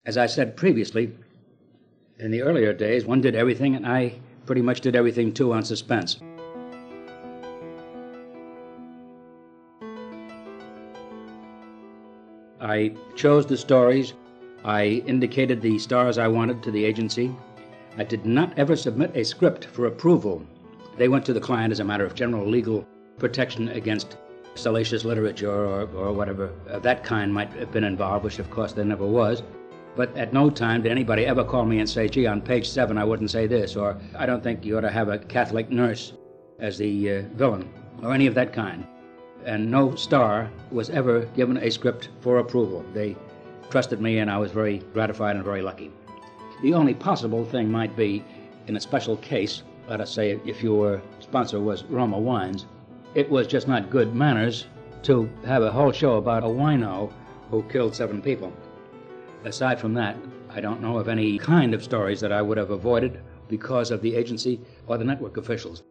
As I said previously, in the earlier days, one did everything, and I pretty much did everything too on Suspense. I chose the stories. I indicated the stars I wanted to the agency. I did not ever submit a script for approval. They went to the client as a matter of general legal protection against salacious literature or whatever of that kind might have been involved, which of course there never was. But at no time did anybody ever call me and say, gee, on page 7 I wouldn't say this, or I don't think you ought to have a Catholic nurse as the villain, or any of that kind. And no star was ever given a script for approval. They trusted me, and I was very gratified and very lucky. The only possible thing might be, in a special case, let us say if your sponsor was Roma Wines, it was just not good manners to have a whole show about a wino who killed 7 people. Aside from that, I don't know of any kind of stories that I would have avoided because of the agency or the network officials.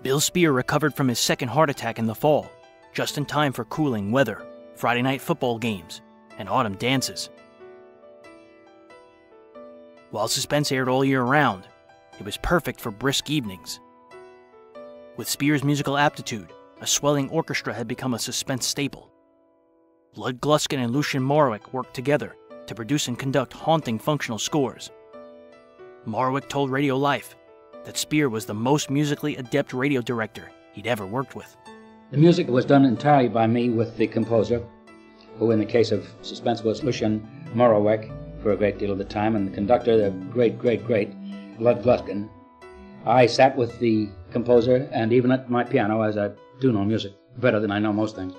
Bill Spier recovered from his second heart attack in the fall, just in time for cooling weather, Friday night football games, and autumn dances. While Suspense aired all year round, it was perfect for brisk evenings. With Spier's musical aptitude, a swelling orchestra had become a Suspense staple. Gluskin and Lucien Morawek worked together to produce and conduct haunting functional scores. Morawek told Radio Life that Spier was the most musically adept radio director he'd ever worked with. The music was done entirely by me with the composer, who in the case of Suspense was Lucien Morawek for a great deal of the time, and the conductor, the great Gluskin. I sat with the composer, and even at my piano, as I do know music better than I know most things,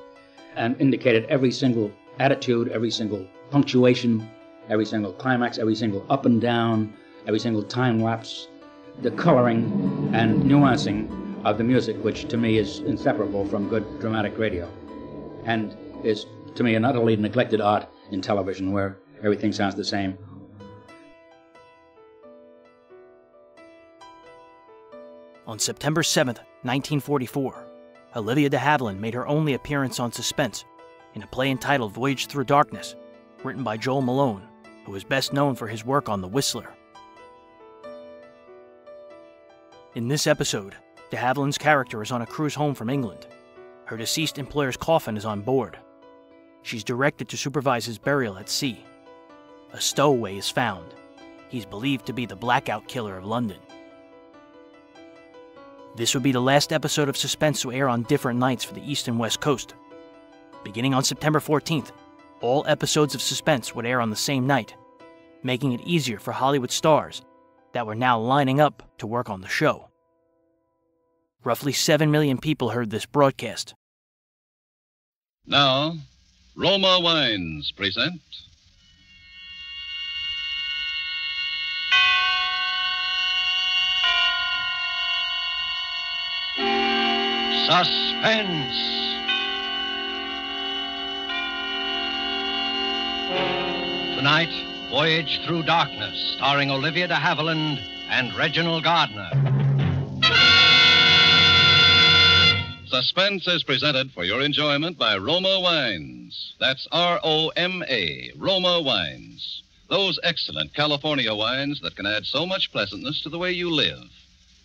and indicated every single attitude, every single punctuation, every single climax, every single up and down, every single time lapse, the coloring and nuancing of the music, which to me is inseparable from good dramatic radio, and is to me an utterly neglected art in television where everything sounds the same. On September 7th, 1944, Olivia De Havilland made her only appearance on Suspense in a play entitled Voyage Through Darkness, written by Joel Malone, who is best known for his work on The Whistler. In this episode, De Havilland's character is on a cruise home from England. Her deceased employer's coffin is on board. She's directed to supervise his burial at sea. A stowaway is found. He's believed to be the Blackout Killer of London. This would be the last episode of Suspense to air on different nights for the East and West Coast. Beginning on September 14th, all episodes of Suspense would air on the same night, making it easier for Hollywood stars that were now lining up to work on the show. Roughly 7 million people heard this broadcast. Now, Roma Wines present Suspense. Tonight, Voyage Through Darkness, starring Olivia De Havilland and Reginald Gardner. Suspense is presented for your enjoyment by Roma Wines. That's R-O-M-A, Roma Wines. Those excellent California wines that can add so much pleasantness to the way you live,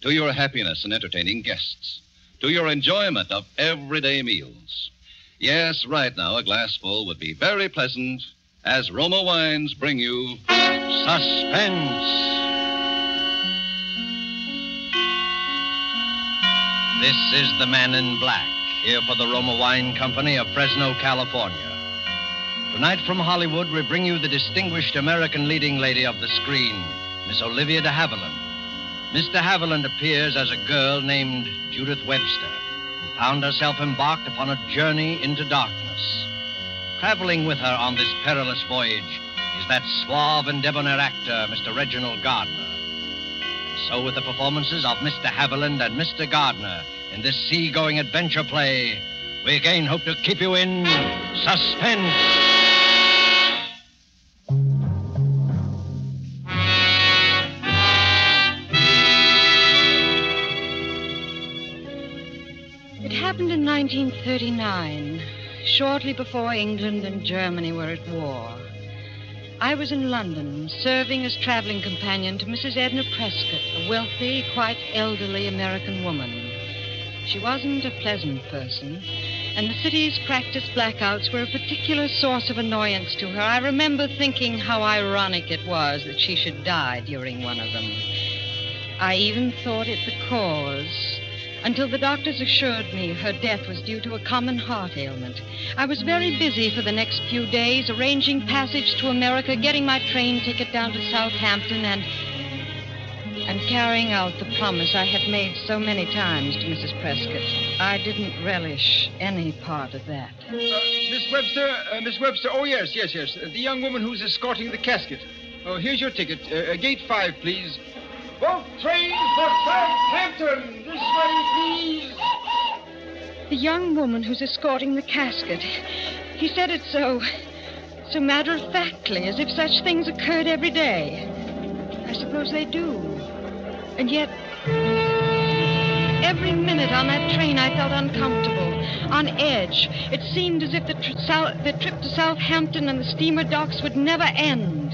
to your happiness in entertaining guests, to your enjoyment of everyday meals. Yes, right now a glassful would be very pleasant as Roma Wines bring you Suspense. This is the Man in Black, here for the Roma Wine Company of Fresno, California. Tonight from Hollywood, we bring you the distinguished American leading lady of the screen, Miss Olivia De Havilland. Miss De Havilland appears as a girl named Judith Webster, who found herself embarked upon a journey into darkness. Traveling with her on this perilous voyage is that suave and debonair actor, Mr. Reginald Gardner. And so with the performances of Mr. Havilland and Mr. Gardner in this sea-going adventure play, we again hope to keep you in suspense. happened in 1939, shortly before England and Germany were at war. I was in London, serving as traveling companion to Mrs. Edna Prescott, a wealthy, quite elderly American woman. She wasn't a pleasant person, and the city's practiced blackouts were a particular source of annoyance to her. I remember thinking how ironic it was that she should die during one of them. I even thought it the cause, until the doctors assured me her death was due to a common heart ailment. I was very busy for the next few days, arranging passage to America, getting my train ticket down to Southampton, and carrying out the promise I had made so many times to Mrs. Prescott. I didn't relish any part of that. Miss Webster, oh, yes. The young woman who's escorting the casket. Oh, here's your ticket. Gate 5, please. Both trains for Southampton! This way, please! The young woman who's escorting the casket. He said it so matter-of-factly, as if such things occurred every day. I suppose they do. And yet, every minute on that train I felt uncomfortable, on edge. It seemed as if the trip to Southampton and the steamer docks would never end.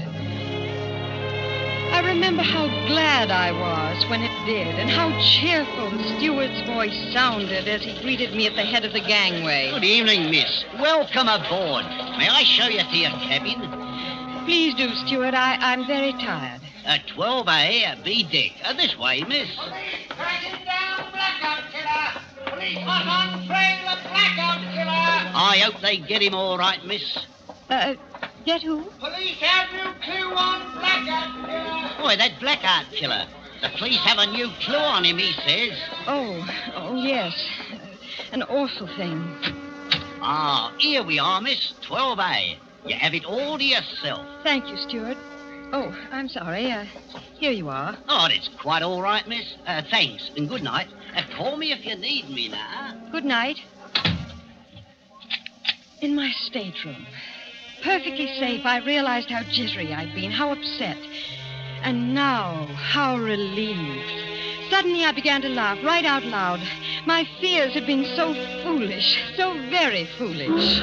I remember how glad I was when it did, and how cheerful the steward's voice sounded as he greeted me at the head of the gangway. Good evening, miss. Welcome aboard. May I show you to your cabin? Please do, steward. I'm very tired. 12A, B deck. This way, miss. Police tracking down Blackout Killer! Police hot on trail the Blackout Killer! I hope they get him all right, miss. Get who? Police have new clue on Blackout Killer! Boy, that Blackout Killer. The police have a new clue on him, he says. Oh, yes. An awful thing. Ah, here we are, miss. 12A. You have it all to yourself. Thank you, steward. Oh, I'm sorry. Here you are. Oh, that's quite all right, miss. Thanks, and good night. Call me if you need me now. Good night. In my stateroom, perfectly safe, I realized how jittery I'd been, how upset. And now, how relieved. Suddenly, I began to laugh right out loud. My fears had been so foolish, so very foolish.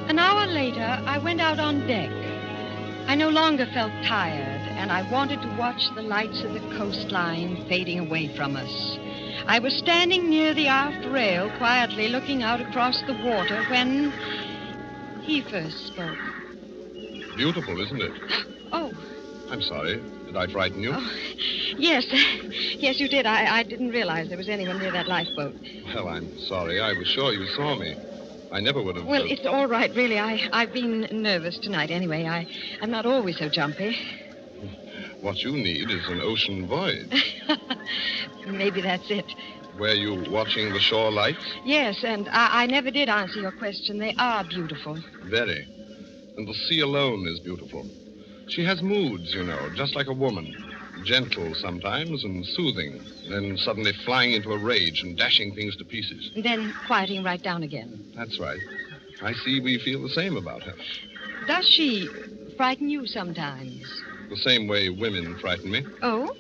An hour later, I went out on deck. I no longer felt tired, and I wanted to watch the lights of the coastline fading away from us. I was standing near the aft rail, quietly looking out across the water, when he first spoke. Beautiful, isn't it? Oh. I'm sorry. Did I frighten you? Oh, yes. Yes, you did. I didn't realize there was anyone near that lifeboat. Well, I'm sorry. I was sure you saw me. I never would have... Well, it's all right, really. I've been nervous tonight anyway. I'm not always so jumpy. What you need is an ocean voyage. Maybe that's it. Were you watching the shore lights? Yes, and I never did answer your question. They are beautiful. Very. And the sea alone is beautiful. She has moods, you know, just like a woman. Gentle sometimes and soothing, then suddenly flying into a rage and dashing things to pieces. And then quieting right down again. That's right. I see we feel the same about her. Does she frighten you sometimes? The same way women frighten me. Oh?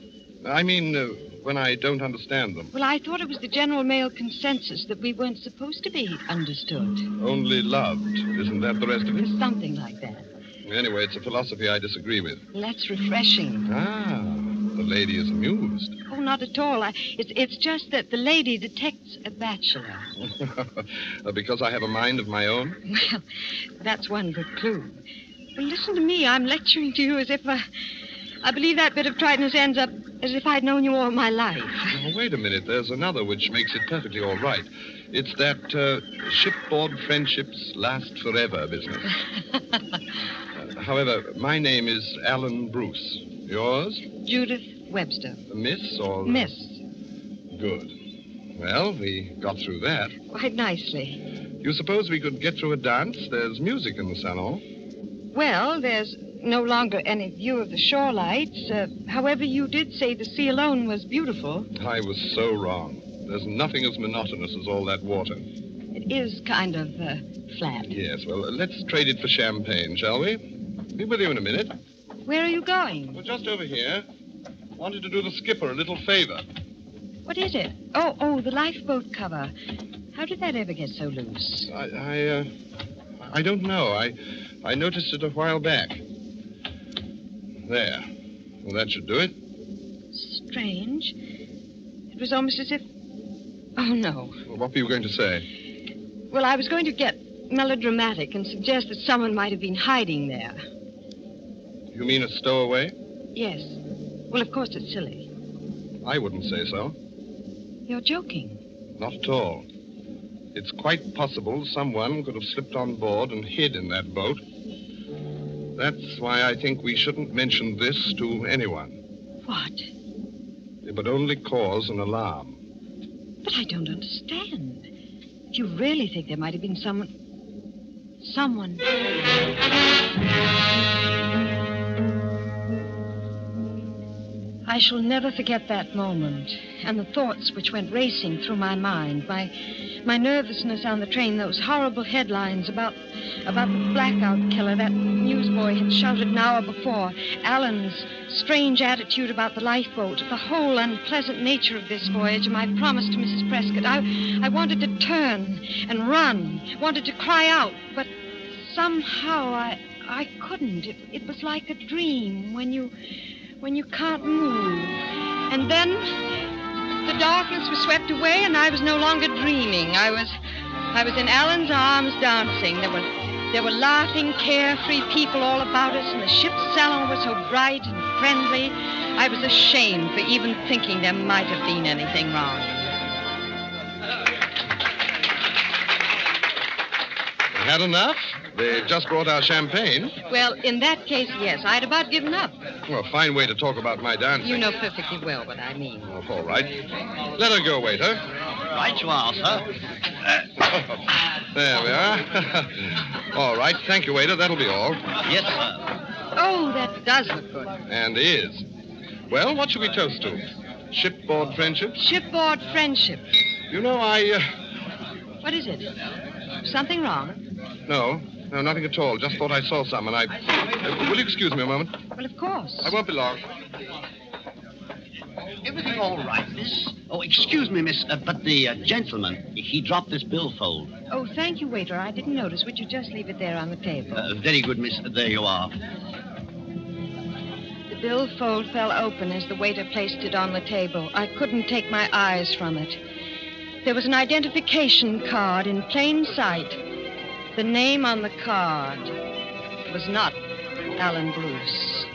I mean, when I don't understand them. Well, I thought it was the general male consensus that we weren't supposed to be understood. Only loved. Isn't that the rest of it? Something like that. Anyway, it's a philosophy I disagree with. That's refreshing. Ah, the lady is amused. Oh, not at all. It's just that the lady detects a bachelor. Because I have a mind of my own? Well, that's one good clue. Well, listen to me. I'm lecturing to you as if I believe that bit of triteness ends up as if I'd known you all my life. Now, wait a minute. There's another which makes it perfectly all right. It's that shipboard friendships last forever business. However, my name is Alan Bruce. Yours? Judith Webster. Miss or... Miss. Good. Well, we got through that. Quite nicely. You suppose we could get through a dance? There's music in the salon. Well, there's no longer any view of the shore lights. However, you did say the sea alone was beautiful. I was so wrong. There's nothing as monotonous as all that water. It is kind of flat. Yes, well, let's trade it for champagne, shall we? Be with you in a minute. Where are you going? Well, just over here. Wanted to do the skipper a little favor. What is it? Oh, the lifeboat cover. How did that ever get so loose? I don't know. I noticed it a while back. There. Well, that should do it. Strange. It was almost as if... Oh, no. Well, what were you going to say? Well, I was going to get melodramatic and suggest that someone might have been hiding there. You mean a stowaway? Yes. Well, of course it's silly. I wouldn't say so. You're joking. Not at all. It's quite possible someone could have slipped on board and hid in that boat. That's why I think we shouldn't mention this to anyone. What? It would only cause an alarm. But I don't understand. If you really think there might have been someone... I shall never forget that moment and the thoughts which went racing through my mind. My nervousness on the train, those horrible headlines about the Blackout Killer that newsboy had shouted an hour before, Alan's strange attitude about the lifeboat, the whole unpleasant nature of this voyage, and my promise to Mrs. Prescott. I wanted to turn and run, wanted to cry out, but somehow I couldn't. It was like a dream when you can't move. And then the darkness was swept away, and I was no longer dreaming. I was in Alan's arms dancing. There were laughing, carefree people all about us, and the ship's salon was so bright and friendly. I was ashamed for even thinking there might have been anything wrong. Had enough? They just brought our champagne. Well, in that case, yes. I'd about given up. Well, a fine way to talk about my dancing. You know perfectly well what I mean. Oh, all right. Let her go, waiter. Right you are, sir. There we are. All right. Thank you, waiter. That'll be all. Yes, sir. Oh, that does look good. And is. Well, what should we toast to? Shipboard friendship? Shipboard friendship. You know, What is it? Something wrong? No, nothing at all. Just thought I saw some, and will you excuse me a moment? Well, of course. I won't be long. Everything all right, miss? Oh, excuse me, miss, but the gentleman, he dropped this billfold. Oh, thank you, waiter. I didn't notice. Would you just leave it there on the table? Very good, miss. There you are. The billfold fell open as the waiter placed it on the table. I couldn't take my eyes from it. There was an identification card in plain sight. The name on the card was not Alan Bruce.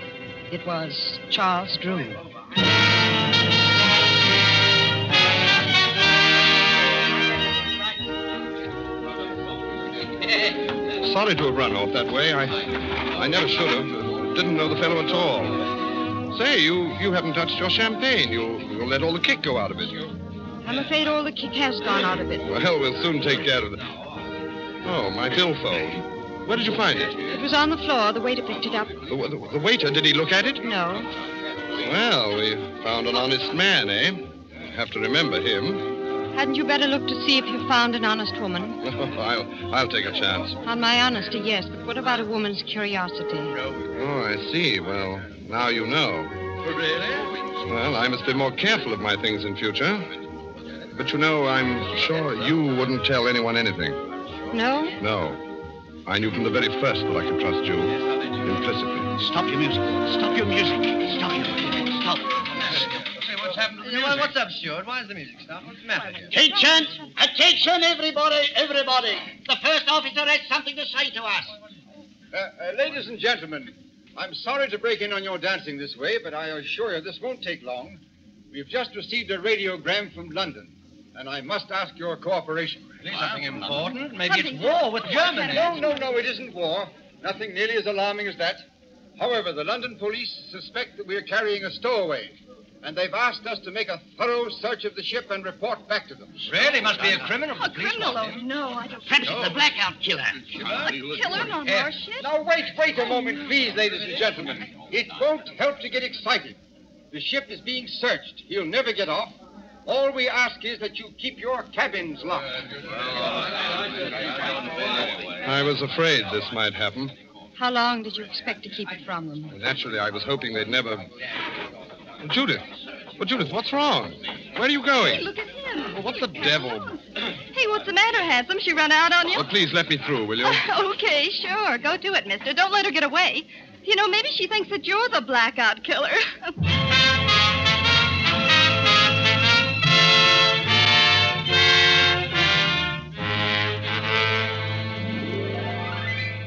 It was Charles Drew. Sorry to have run off that way. I never should have. Didn't know the fellow at all. Say, you haven't touched your champagne. You'll let all the kick go out of it. I'm afraid all the kick has gone out of it. Well, we'll soon take care of it. Oh, my billfold. Where did you find it? It was on the floor. The waiter picked it up. The waiter, did he look at it? No. Well, we found an honest man, eh? Have to remember him. Hadn't you better look to see if you found an honest woman? I'll take a chance. On my honesty, yes. But what about a woman's curiosity? Oh, I see. Well, now you know. Really? Well, I must be more careful of my things in future. But you know, I'm sure you wouldn't tell anyone anything. No? No. I knew from the very first that I could trust you. Implicitly. Stop your music. Stop your music. Stop your music. Stop. Say, what's happened to the music? What's up, Stuart? Why is the music stopped? What's the matter here? Attention! Attention, everybody! Everybody! The first officer has something to say to us. Ladies and gentlemen, I'm sorry to break in on your dancing this way, but I assure you this won't take long. We've just received a radiogram from London, and I must ask your cooperation. Something important? Maybe it's war with Germany. No, it isn't war. Nothing nearly as alarming as that. However, the London police suspect that we're carrying a stowaway, and they've asked us to make a thorough search of the ship and report back to them. Really? Must be a criminal. A criminal? Oh, no, I don't... Perhaps it's the Blackout Killer. A killer on our ship? Now, wait a moment, please, ladies and gentlemen. It won't help to get excited. The ship is being searched. He'll never get off. All we ask is that you keep your cabins locked. I was afraid this might happen. How long did you expect to keep it from them? Naturally, I was hoping they'd never... Judith. Well, Judith, what's wrong? Where are you going? Hey, look at him. Well, what the devil? Hey, what's the matter, handsome? She run out on you? Well, please let me through, will you? Okay, sure. Go do it, mister. Don't let her get away. You know, maybe she thinks that you're the Blackout Killer.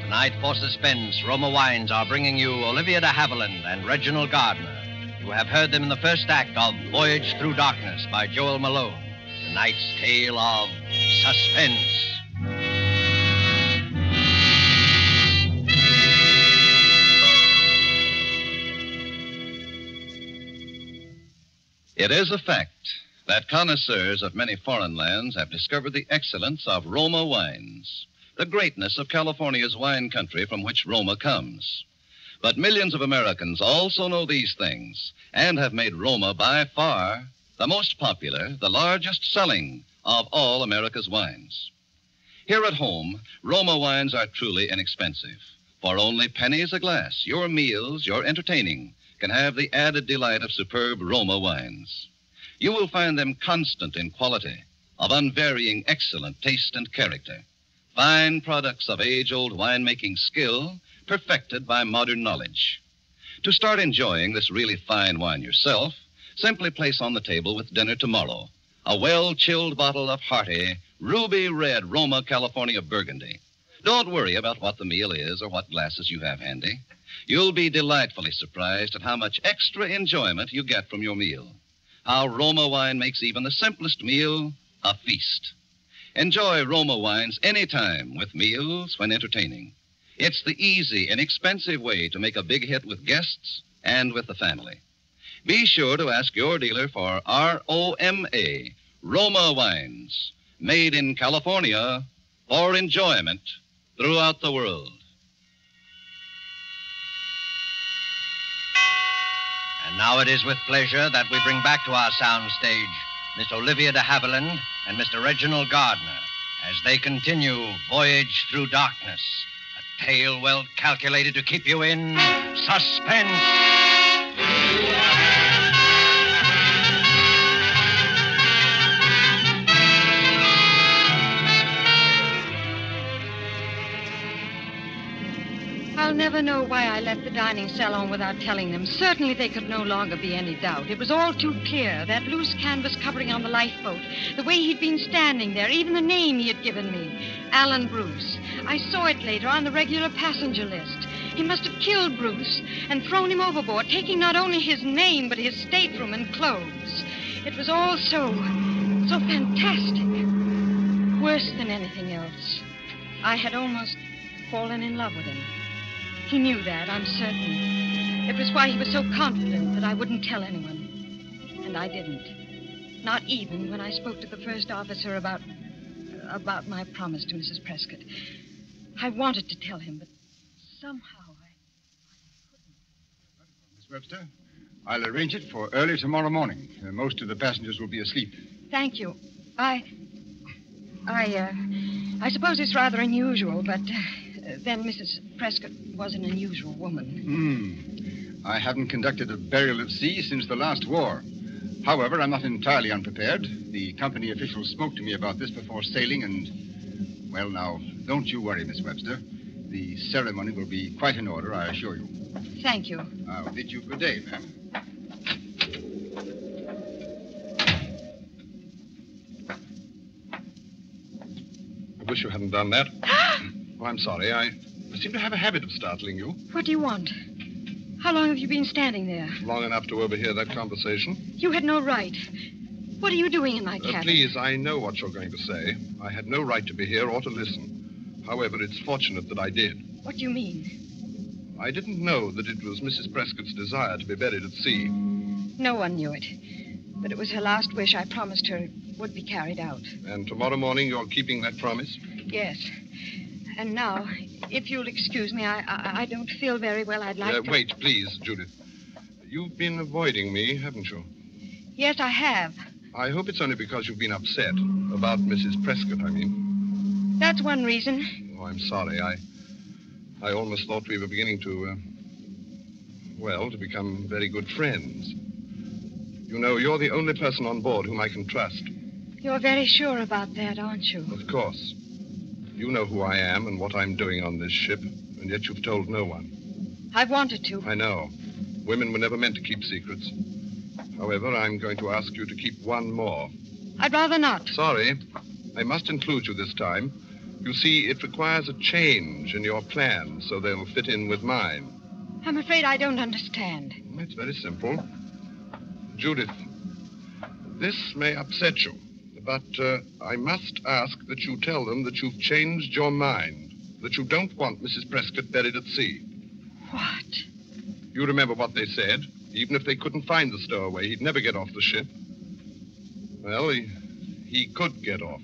Tonight for Suspense, Roma Wines are bringing you Olivia De Havilland and Reginald Gardner. You have heard them in the first act of Voyage Through Darkness by Joel Malone, tonight's tale of suspense. It is a fact that connoisseurs of many foreign lands have discovered the excellence of Roma wines, the greatness of California's wine country from which Roma comes. But millions of Americans also know these things and have made Roma by far the most popular, the largest selling of all America's wines. Here at home, Roma wines are truly inexpensive. For only pennies a glass, your meals, your entertaining, can have the added delight of superb Roma wines. You will find them constant in quality, of unvarying excellent taste and character. Fine products of age-old winemaking skill, perfected by modern knowledge. To start enjoying this really fine wine yourself, simply place on the table with dinner tomorrow a well-chilled bottle of hearty, ruby red Roma California Burgundy. Don't worry about what the meal is or what glasses you have handy. You'll be delightfully surprised at how much extra enjoyment you get from your meal. How Roma wine makes even the simplest meal a feast. Enjoy Roma wines anytime with meals when entertaining. It's the easy, inexpensive way to make a big hit with guests and with the family. Be sure to ask your dealer for R-O-M-A, Roma wines, made in California for enjoyment throughout the world. And now it is with pleasure that we bring back to our soundstage Miss Olivia De Havilland and Mr. Reginald Gardner as they continue Voyage Through Darkness, a tale well calculated to keep you in suspense. I'll never know why I left the dining salon without telling them. Certainly there could no longer be any doubt. It was all too clear. That loose canvas covering on the lifeboat, the way he'd been standing there, even the name he had given me, Alan Bruce. I saw it later on the regular passenger list. He must have killed Bruce and thrown him overboard, taking not only his name, but his stateroom and clothes. It was all so fantastic. Worse than anything else. I had almost fallen in love with him. He knew that, I'm certain. It was why he was so confident that I wouldn't tell anyone. And I didn't. Not even when I spoke to the first officer about my promise to Mrs. Prescott. I wanted to tell him, but somehow I couldn't. Miss Webster, I'll arrange it for early tomorrow morning. Most of the passengers will be asleep. Thank you. I suppose it's rather unusual, but then Mrs. Prescott was an unusual woman. I haven't conducted a burial at sea since the last war. However, I'm not entirely unprepared. The company officials spoke to me about this before sailing, and, well, now, don't you worry, Miss Webster. The ceremony will be quite in order, I assure you. Thank you. I'll bid you good day, ma'am. I wish you hadn't done that. Oh, I'm sorry. I seem to have a habit of startling you. What do you want? How long have you been standing there? Long enough to overhear that conversation. You had no right. What are you doing in my cabin? Please, I know what you're going to say. I had no right to be here or to listen. However, it's fortunate that I did. What do you mean? I didn't know that it was Mrs. Prescott's desire to be buried at sea. No one knew it. But it was her last wish. I promised her would be carried out. And tomorrow morning you're keeping that promise? Yes. And now, if you'll excuse me, I don't feel very well. I'd like to... Wait, please, Judith. You've been avoiding me, haven't you? Yes, I have. I hope it's only because you've been upset. About Mrs. Prescott, I mean. That's one reason. Oh, I'm sorry. I almost thought we were beginning to, to become very good friends. You know, you're the only person on board whom I can trust. You're very sure about that, aren't you? Of course. You know who I am and what I'm doing on this ship, and yet you've told no one. I've wanted to. I know. Women were never meant to keep secrets. However, I'm going to ask you to keep one more. I'd rather not. Sorry. I must include you this time. You see, it requires a change in your plans so they'll fit in with mine. I'm afraid I don't understand. It's very simple. Judith, this may upset you, but I must ask that you tell them that you've changed your mind, that you don't want Mrs. Prescott buried at sea. What? You remember what they said? Even if they couldn't find the stowaway, he'd never get off the ship. Well, he could get off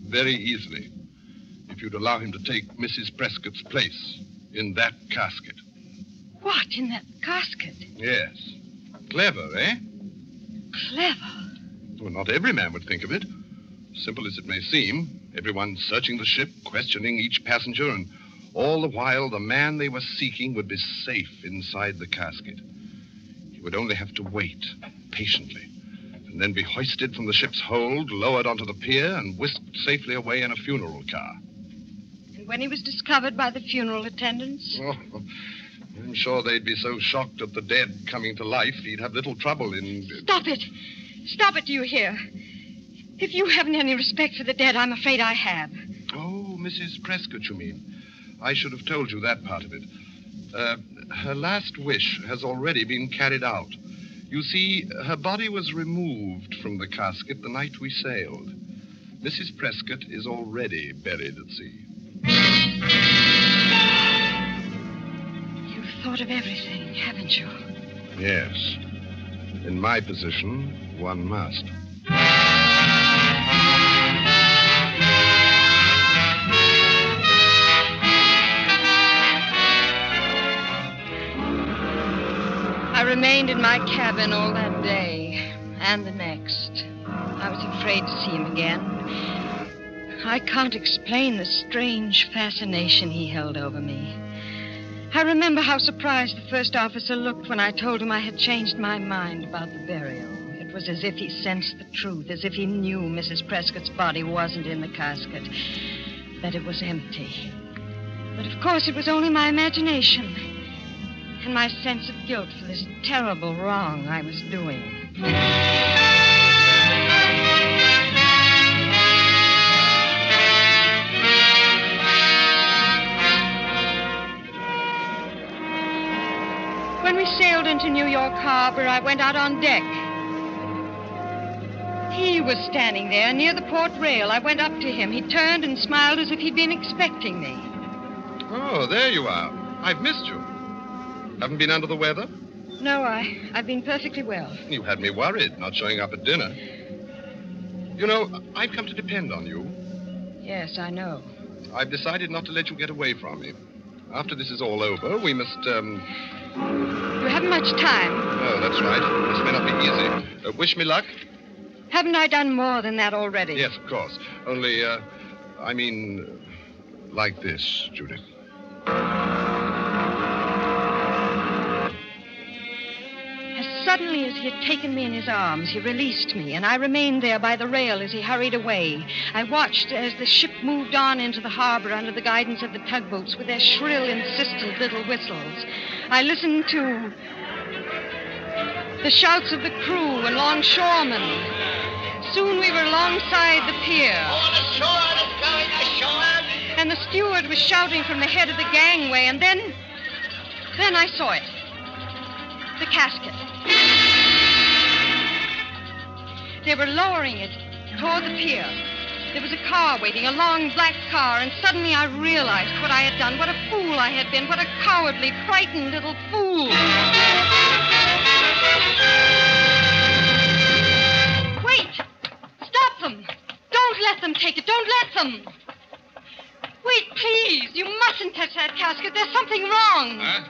very easily if you'd allow him to take Mrs. Prescott's place in that casket. What, in that casket? Yes. Clever, eh? Clever? Well, not every man would think of it. Simple as it may seem, everyone searching the ship, questioning each passenger, and all the while the man they were seeking would be safe inside the casket. He would only have to wait patiently, and then be hoisted from the ship's hold, lowered onto the pier, and whisked safely away in a funeral car. And when he was discovered by the funeral attendants? Oh, I'm sure they'd be so shocked at the dead coming to life, he'd have little trouble in... Stop it! Stop it, do you hear? If you haven't any respect for the dead, I'm afraid I have. Oh, Mrs. Prescott, you mean? I should have told you that part of it. Her last wish has already been carried out. You see, her body was removed from the casket the night we sailed. Mrs. Prescott is already buried at sea. You've thought of everything, haven't you? Yes. In my position, one must. I remained in my cabin all that day and the next. I was afraid to see him again. I can't explain the strange fascination he held over me. I remember how surprised the first officer looked when I told him I had changed my mind about the burial. It was as if he sensed the truth, as if he knew Mrs. Prescott's body wasn't in the casket, that it was empty. But of course it was only my imagination and my sense of guilt for this terrible wrong I was doing. When we sailed into New York Harbor, I went out on deck. He was standing there near the port rail. I went up to him. He turned and smiled as if he'd been expecting me. Oh, there you are. I've missed you. Haven't been under the weather? No, I've been perfectly well. You had me worried, not showing up at dinner. You know, I've come to depend on you. Yes, I know. I've decided not to let you get away from me. After this is all over, we must, You haven't much time. Oh, that's right. This may not be easy. Wish me luck? Haven't I done more than that already? Yes, of course. Only, like this, Judith. As suddenly as he had taken me in his arms, he released me, and I remained there by the rail as he hurried away. I watched as the ship moved on into the harbor under the guidance of the tugboats with their shrill, insistent little whistles. I listened to the shouts of the crew and longshoremen. Soon we were alongside the pier. All ashore is going ashore. And the steward was shouting from the head of the gangway, and then I saw it. The casket. They were lowering it toward the pier. There was a car waiting, a long black car, and suddenly I realized what I had done, what a fool I had been, what a cowardly, frightened little fool. Wait! Stop them! Don't let them take it! Don't let them! Wait, please! You mustn't touch that casket. There's something wrong. Huh?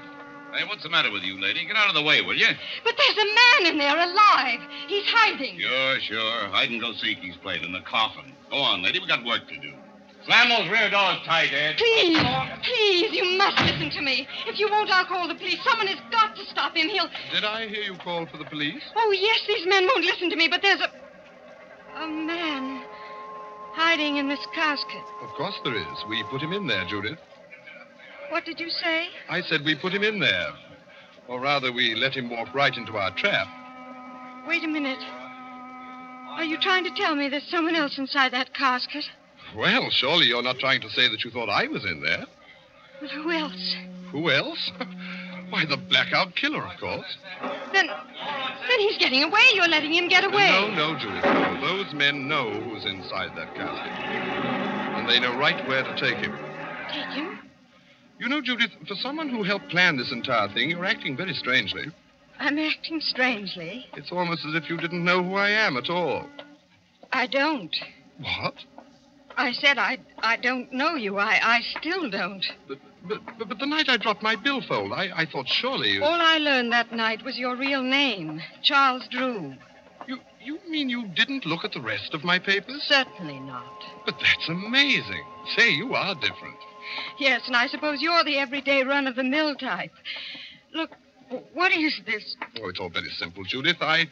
Hey, what's the matter with you, lady? Get out of the way, will you? But there's a man in there alive. He's hiding. Sure. Hide and go seek he's played in the coffin. Go on, lady. We got work to do. Slam those rear doors tight, Ed. Please, you must listen to me. If you won't, I'll call the police. Someone has got to stop him. Did I hear you call for the police? Oh, yes, these men won't listen to me, but there's a man hiding in this casket. Of course there is. We put him in there, Judith. What did you say? I said we put him in there. Or rather, we let him walk right into our trap. Wait a minute. Are you trying to tell me there's someone else inside that casket? Well, surely you're not trying to say that you thought I was in there. But who else? Who else? Why, the Blackout Killer, of course. Then he's getting away. You're letting him get away. No, Judith. No. Those men know who's inside that casket. And they know right where to take him. Take him? You know, Judith, for someone who helped plan this entire thing, you're acting very strangely. I'm acting strangely? It's almost as if you didn't know who I am at all. I don't. What? I said I don't know you. I still don't. But the night I dropped my billfold, I thought surely you... All I learned that night was your real name, Charles Drew. You mean you didn't look at the rest of my papers? Certainly not. But that's amazing. Say, you are different. Yes, and I suppose you're the everyday run-of-the-mill type. Look, what is this? Oh, it's all very simple, Judith. I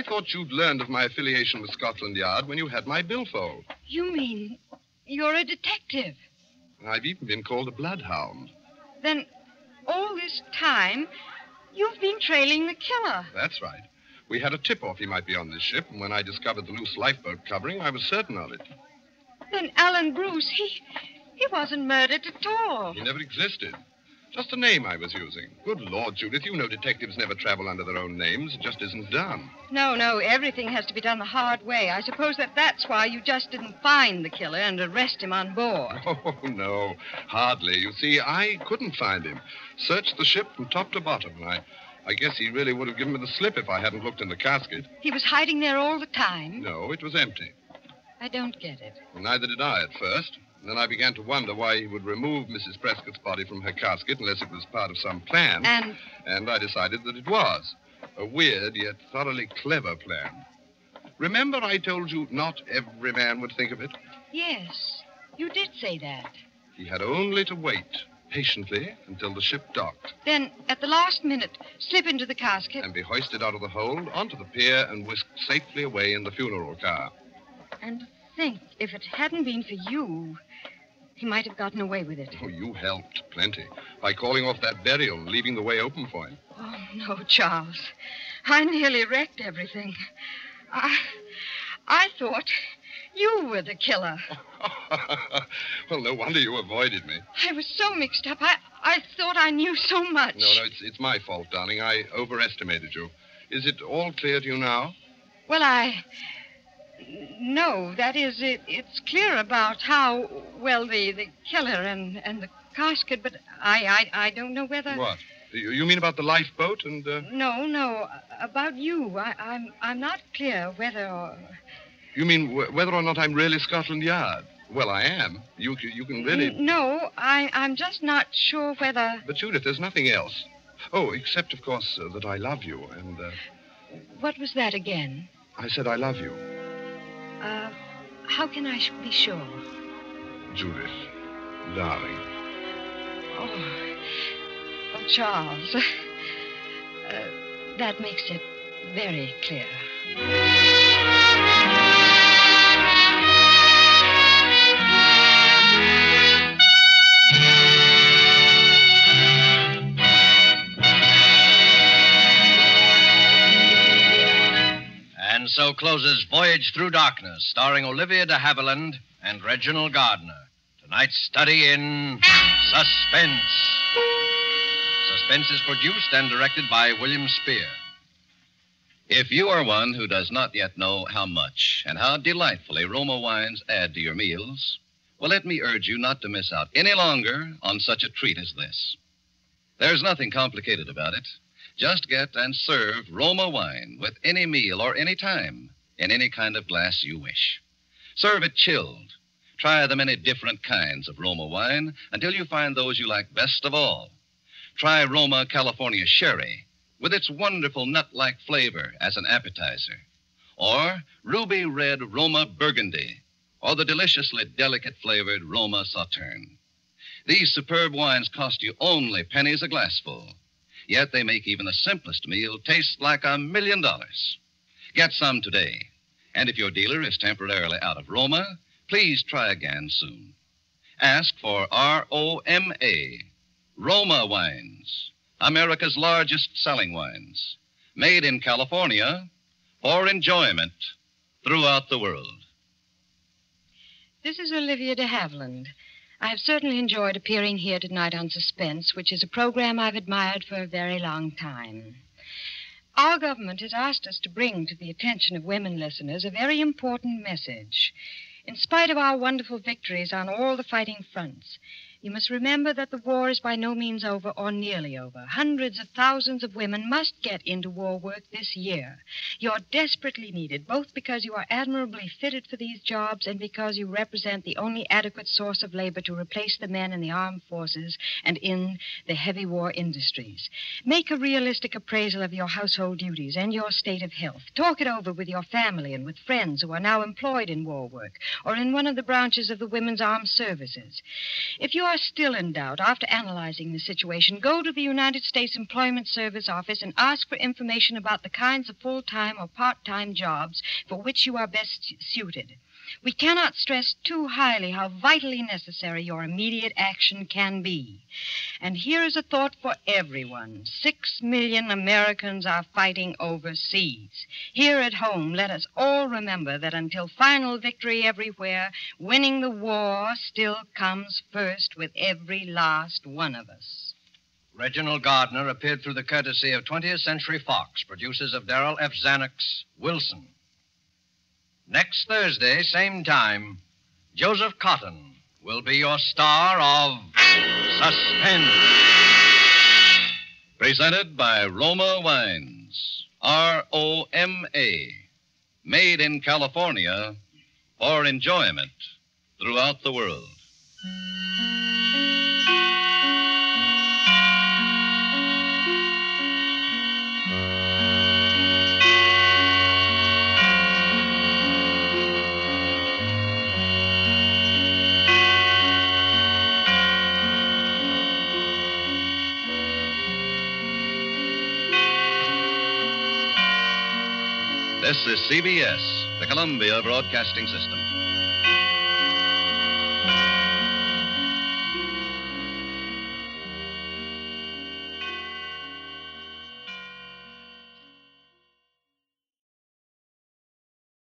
thought you'd learned of my affiliation with Scotland Yard when you had my billfold. You mean you're a detective? I've even been called a bloodhound. Then all this time, you've been trailing the killer. That's right. We had a tip-off he might be on this ship, and when I discovered the loose lifeboat covering, I was certain of it. Then Alan Bruce, he wasn't murdered at all. He never existed. Just a name I was using. Good Lord, Judith, you know detectives never travel under their own names. It just isn't done. No, everything has to be done the hard way. I suppose that's why you just didn't find the killer and arrest him on board. Oh, no, hardly. You see, I couldn't find him. Searched the ship from top to bottom. I guess he really would have given me the slip if I hadn't looked in the casket. He was hiding there all the time? No, it was empty. I don't get it. Well, neither did I at first. Then I began to wonder why he would remove Mrs. Prescott's body from her casket unless it was part of some plan. And I decided that it was. A weird yet thoroughly clever plan. Remember I told you not every man would think of it? Yes, you did say that. He had only to wait patiently until the ship docked. Then, at the last minute, slip into the casket. And be hoisted out of the hold onto the pier and whisked safely away in the funeral car. And think, if it hadn't been for you, he might have gotten away with it. Oh, you helped plenty by calling off that burial and leaving the way open for him. Oh, no, Charles. I nearly wrecked everything. I thought you were the killer. Well, no wonder you avoided me. I was so mixed up. I thought I knew so much. No, it's my fault, darling. I overestimated you. Is it all clear to you now? Well, No, that is, it's clear about how, well, the killer and the casket, but I don't know whether... What? You mean about the lifeboat and... No, about you. I'm not clear whether or... You mean whether or not I'm really Scotland Yard? Well, I am. You can really... No, I'm just not sure whether... But, Judith, there's nothing else. Oh, except, of course, that I love you, and... What was that again? I said I love you. How can I be sure? Judith, darling. Oh, Charles. That makes it very clear. And so closes Voyage Through Darkness, starring Olivia De Havilland and Reginald Gardner. Tonight's study in Suspense. Suspense is produced and directed by William Spier. If you are one who does not yet know how much and how delightfully Roma wines add to your meals, well, let me urge you not to miss out any longer on such a treat as this. There's nothing complicated about it. Just get and serve Roma wine with any meal or any time in any kind of glass you wish. Serve it chilled. Try the many different kinds of Roma wine until you find those you like best of all. Try Roma California Sherry with its wonderful nut-like flavor as an appetizer. Or Ruby Red Roma Burgundy, or the deliciously delicate-flavored Roma Sauterne. These superb wines cost you only pennies a glassful, yet they make even the simplest meal taste like $1 million. Get some today, and if your dealer is temporarily out of Roma, please try again soon. Ask for R-O-M-A, Roma Wines, America's largest selling wines, made in California for enjoyment throughout the world. This is Olivia De Havilland. I have certainly enjoyed appearing here tonight on Suspense, which is a program I've admired for a very long time. Our government has asked us to bring to the attention of women listeners a very important message. In spite of our wonderful victories on all the fighting fronts, you must remember that the war is by no means over or nearly over. Hundreds of thousands of women must get into war work this year. You're desperately needed, both because you are admirably fitted for these jobs and because you represent the only adequate source of labor to replace the men in the armed forces and in the heavy war industries. Make a realistic appraisal of your household duties and your state of health. Talk it over with your family and with friends who are now employed in war work or in one of the branches of the women's armed services. If you are still in doubt after analyzing the situation, go to the United States Employment Service Office and ask for information about the kinds of full-time or part-time jobs for which you are best suited. We cannot stress too highly how vitally necessary your immediate action can be. And here is a thought for everyone. 6 million Americans are fighting overseas. Here at home, let us all remember that until final victory everywhere, winning the war still comes first with every last one of us. Reginald Gardner appeared through the courtesy of 20th Century Fox, producers of Darrell F. Zanuck's Wilson. Next Thursday, same time, Joseph Cotton will be your star of Suspense. Presented by Roma Wines, R-O-M-A, made in California for enjoyment throughout the world. This is CBS, the Columbia Broadcasting System.